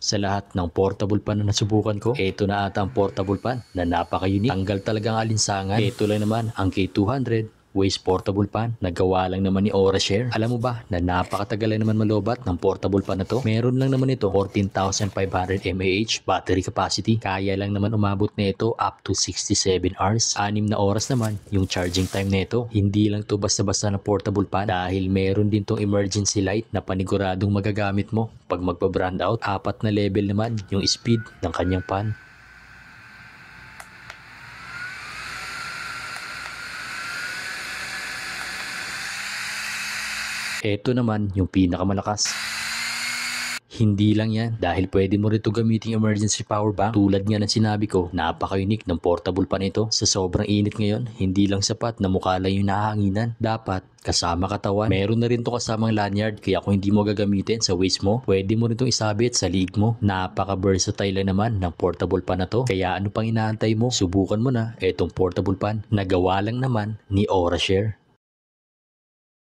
Sa lahat ng portable pan na nasubukan ko, ito na ata ang portable pan na napaka-unique. Tanggal talagang alinsangan. Ito lang naman ang K200 waist portable pan na gawa lang naman ni Orashare. Alam mo ba na napakatagal naman malobat ng portable pan na to? Meron lang naman ito 14,500 mAh battery capacity. Kaya lang naman umabot na ito up to 67 hours. 6 na oras naman yung charging time nito. Hindi lang to basta-basta na portable pan dahil meron din tong emergency light na paniguradong magagamit mo pag magpa-brand out. 4 na level naman yung speed ng kanyang pan. Ito naman yung pinakamalakas. Hindi lang yan dahil pwede mo rito gamitin emergency power bank. Tulad nga ng sinabi ko, napaka-unique ng portable pan ito. Sa sobrang init ngayon, hindi lang sapat na mukha lang yung nahanginan. Dapat kasama katawan. Meron na rin to kasamang lanyard kaya kung hindi mo gagamitin sa waist mo, pwede mo rin itong isabit sa liig mo. Napaka-versatile lang naman ng portable pan na to. Kaya ano pang inaantay mo? Subukan mo na itong portable pan na gawa lang naman ni Orashare.